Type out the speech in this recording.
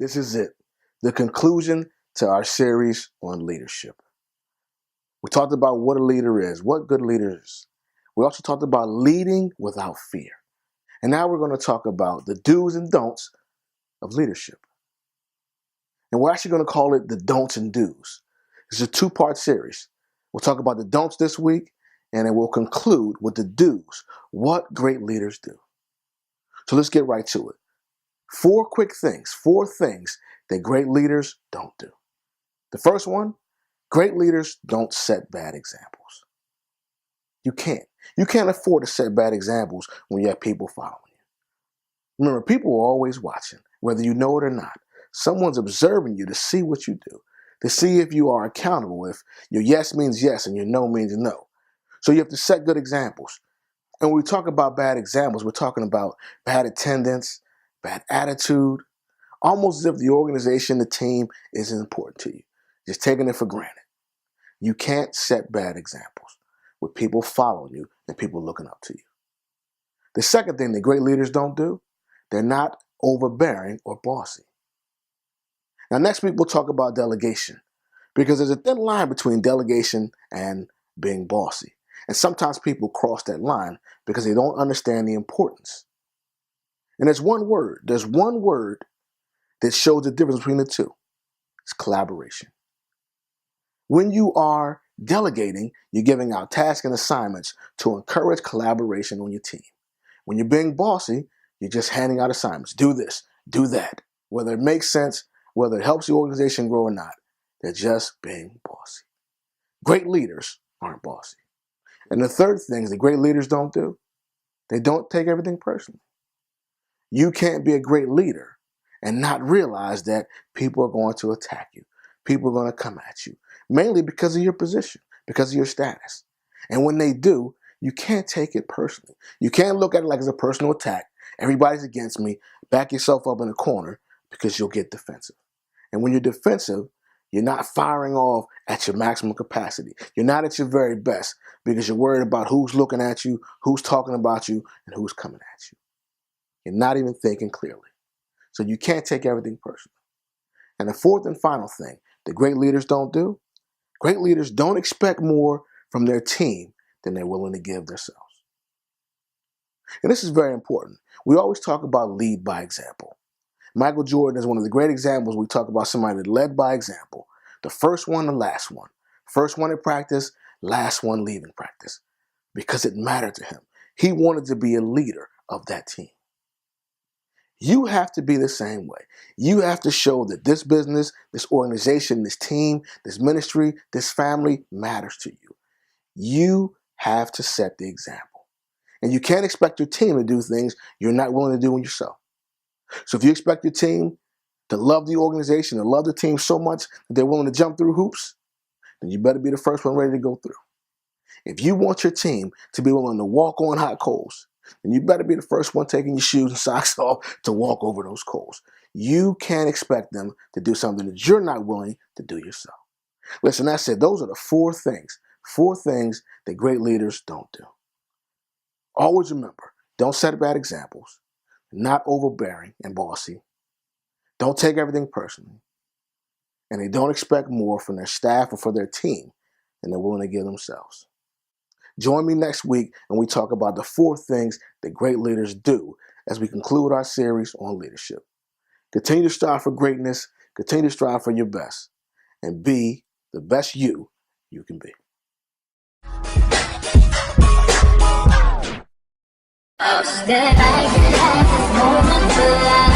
This is it, the conclusion to our series on leadership. We talked about what a leader is, what good leaders. We also talked about leading without fear. And now we're going to talk about the do's and don'ts of leadership. And we're actually going to call it the don'ts and do's. It's a two-part series. We'll talk about the don'ts this week, and then we'll conclude with the do's, what great leaders do. So let's get right to it. Four things that great leaders don't do. The first one, great leaders don't set bad examples. You can't afford to set bad examples when you have people following you. Remember, people are always watching, whether you know it or not. Someone's observing you to see what you do, to see if you are accountable, if your yes means yes and your no means no. So you have to set good examples. And when we talk about bad examples, we're talking about bad attendance, bad attitude, almost as if the organization, the team isn't important to you. Just taking it for granted. You can't set bad examples with people following you and people looking up to you. The second thing that great leaders don't do, they're not overbearing or bossy. Now, next week, we'll talk about delegation, because there's a thin line between delegation and being bossy. And sometimes people cross that line because they don't understand the importance. And there's one word that shows the difference between the two. It's collaboration. When you are delegating, you're giving out tasks and assignments to encourage collaboration on your team. When you're being bossy, you're just handing out assignments. Do this, do that. Whether it makes sense, whether it helps the organization grow or not, they're just being bossy. Great leaders aren't bossy. And the third thing that great leaders don't do, they don't take everything personally. You can't be a great leader and not realize that people are going to attack you. People are going to come at you, mainly because of your position, because of your status. And when they do, you can't take it personally. You can't look at it like it's a personal attack. Everybody's against me. Back yourself up in a corner, because you'll get defensive. And when you're defensive, you're not firing off at your maximum capacity. You're not at your very best because you're worried about who's looking at you, who's talking about you, and who's coming at you. You're not even thinking clearly. So you can't take everything personally. And the fourth and final thing that great leaders don't do, great leaders don't expect more from their team than they're willing to give themselves. And this is very important. We always talk about lead by example. Michael Jordan is one of the great examples. We talk about somebody that led by example. The first one, the last one. First one in practice, last one leaving practice. Because it mattered to him. He wanted to be a leader of that team. You have to be the same way. You have to show that this business, this organization, this team, this ministry, this family matters to you. You have to set the example. And you can't expect your team to do things you're not willing to do yourself. So if you expect your team to love the organization and love the team so much that they're willing to jump through hoops, then you better be the first one ready to go through. If you want your team to be willing to walk on hot coals, then you better be the first one taking your shoes and socks off to walk over those coals. You can't expect them to do something that you're not willing to do yourself. Listen, that's it. Those are the four things that great leaders don't do. Always remember, don't set bad examples. Not overbearing and bossy. Don't take everything personally. And they don't expect more from their staff or for their team than they're willing to give themselves. Join me next week and we talk about the four things that great leaders do as we conclude our series on leadership. Continue to strive for greatness, continue to strive for your best, and be the best you can be. That I can have this moment to life.